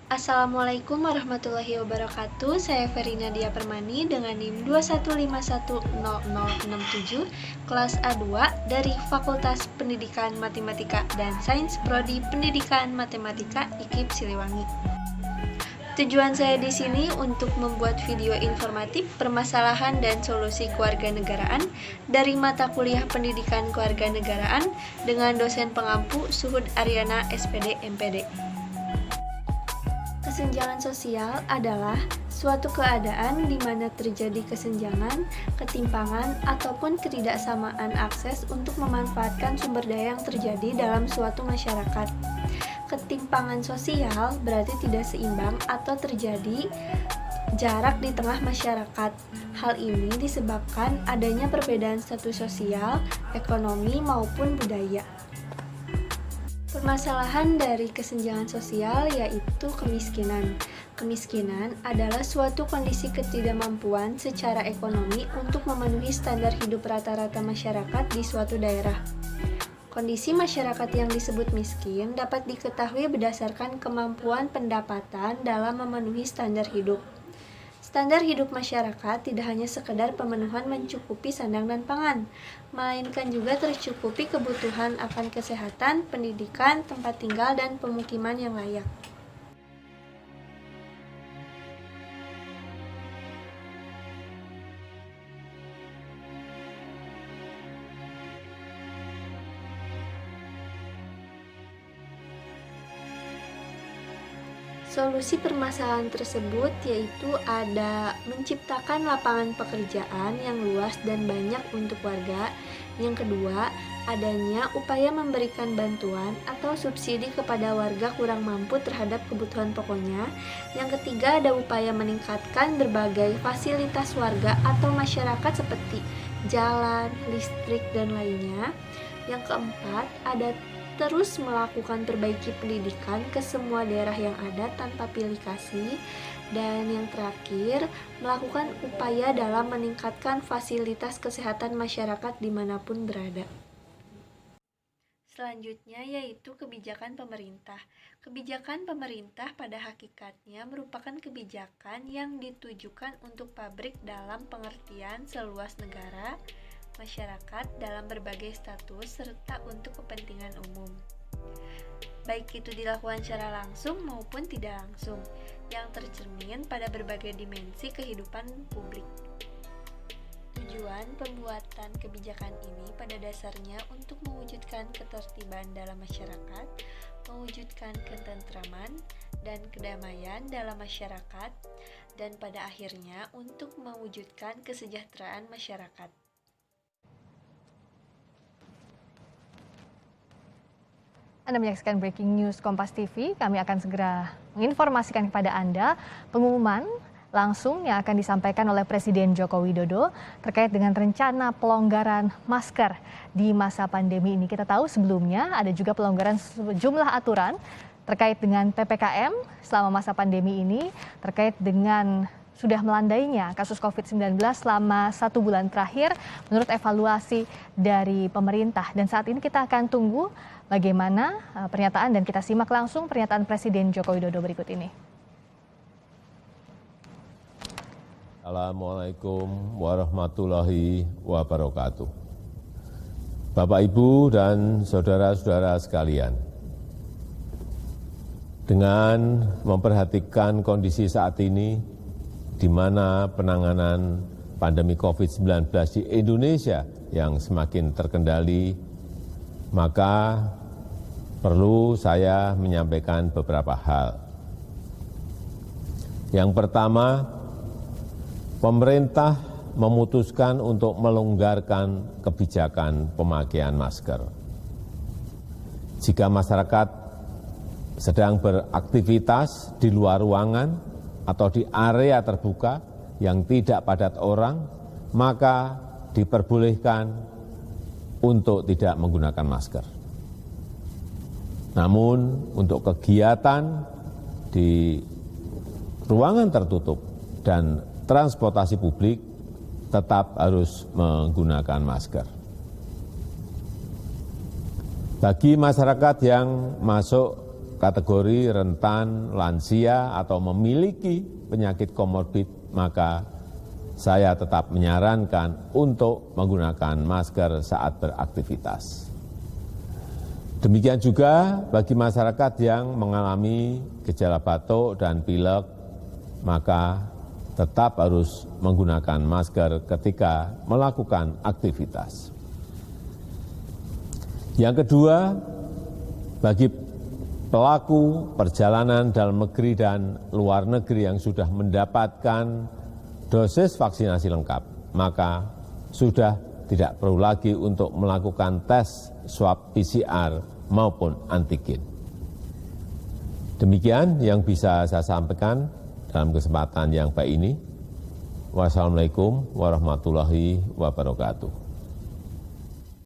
Assalamualaikum warahmatullahi wabarakatuh. Saya Ferina Dia Permani dengan NIM 215100067 kelas A2 dari Fakultas Pendidikan Matematika dan Sains Prodi Pendidikan Matematika IKIP Siliwangi. Tujuan saya di sini untuk membuat video informatif permasalahan dan solusi kewarganegaraan dari mata kuliah Pendidikan Kewarganegaraan dengan dosen pengampu Suhud Aryana SPD MPD. Kesenjangan sosial adalah suatu keadaan di mana terjadi kesenjangan, ketimpangan, ataupun ketidaksamaan akses untuk memanfaatkan sumber daya yang terjadi dalam suatu masyarakat. Ketimpangan sosial berarti tidak seimbang atau terjadi jarak di tengah masyarakat. Hal ini disebabkan adanya perbedaan status sosial, ekonomi, maupun budaya. Permasalahan dari kesenjangan sosial yaitu kemiskinan. Kemiskinan adalah suatu kondisi ketidakmampuan secara ekonomi untuk memenuhi standar hidup rata-rata masyarakat di suatu daerah. Kondisi masyarakat yang disebut miskin dapat diketahui berdasarkan kemampuan pendapatan dalam memenuhi standar hidup. Standar hidup masyarakat tidak hanya sekedar pemenuhan mencukupi sandang dan pangan, melainkan juga tercukupi kebutuhan akan kesehatan, pendidikan, tempat tinggal, dan pemukiman yang layak. Solusi permasalahan tersebut yaitu ada menciptakan lapangan pekerjaan yang luas dan banyak untuk warga. Yang kedua, adanya upaya memberikan bantuan atau subsidi kepada warga kurang mampu terhadap kebutuhan pokoknya. Yang ketiga, ada upaya meningkatkan berbagai fasilitas warga atau masyarakat seperti jalan, listrik, dan lainnya. Yang keempat, ada terus melakukan perbaiki pendidikan ke semua daerah yang ada tanpa pilih kasih. Dan yang terakhir, melakukan upaya dalam meningkatkan fasilitas kesehatan masyarakat dimanapun berada. Selanjutnya yaitu kebijakan pemerintah. Kebijakan pemerintah pada hakikatnya merupakan kebijakan yang ditujukan untuk pabrik dalam pengertian seluas negara, masyarakat dalam berbagai status, serta untuk kepentingan umum. Baik itu dilakukan secara langsung maupun tidak langsung, yang tercermin pada berbagai dimensi kehidupan publik. Tujuan pembuatan kebijakan ini pada dasarnya untuk mewujudkan ketertiban dalam masyarakat, mewujudkan ketentraman dan kedamaian dalam masyarakat, dan pada akhirnya untuk mewujudkan kesejahteraan masyarakat. Anda menyaksikan Breaking News Kompas TV. Kami akan segera menginformasikan kepada Anda pengumuman langsung yang akan disampaikan oleh Presiden Joko Widodo terkait dengan rencana pelonggaran masker di masa pandemi ini. Kita tahu sebelumnya ada juga pelonggaran sejumlah aturan terkait dengan PPKM selama masa pandemi ini, terkait dengan sudah melandainya kasus COVID-19 selama 1 bulan terakhir menurut evaluasi dari pemerintah. Dan saat ini kita akan tunggu bagaimana pernyataan dan kita simak langsung pernyataan Presiden Joko Widodo berikut ini. Assalamualaikum warahmatullahi wabarakatuh. Bapak, Ibu, dan saudara-saudara sekalian, dengan memperhatikan kondisi saat ini, di mana penanganan pandemi COVID-19 di Indonesia yang semakin terkendali, maka perlu saya menyampaikan beberapa hal. Yang pertama, pemerintah memutuskan untuk melonggarkan kebijakan pemakaian masker. Jika masyarakat sedang beraktivitas di luar ruangan atau di area terbuka yang tidak padat orang, maka diperbolehkan untuk tidak menggunakan masker. Namun untuk kegiatan di ruangan tertutup dan transportasi publik tetap harus menggunakan masker. Bagi masyarakat yang masuk kategori rentan, lansia, atau memiliki penyakit komorbid, maka saya tetap menyarankan untuk menggunakan masker saat beraktivitas. Demikian juga bagi masyarakat yang mengalami gejala batuk dan pilek, maka tetap harus menggunakan masker ketika melakukan aktivitas. Yang kedua, bagi pelaku perjalanan dalam negeri dan luar negeri yang sudah mendapatkan dosis vaksinasi lengkap, maka sudah tidak perlu lagi untuk melakukan tes swab PCR maupun antigen. Demikian yang bisa saya sampaikan dalam kesempatan yang baik ini. Wassalamualaikum warahmatullahi wabarakatuh.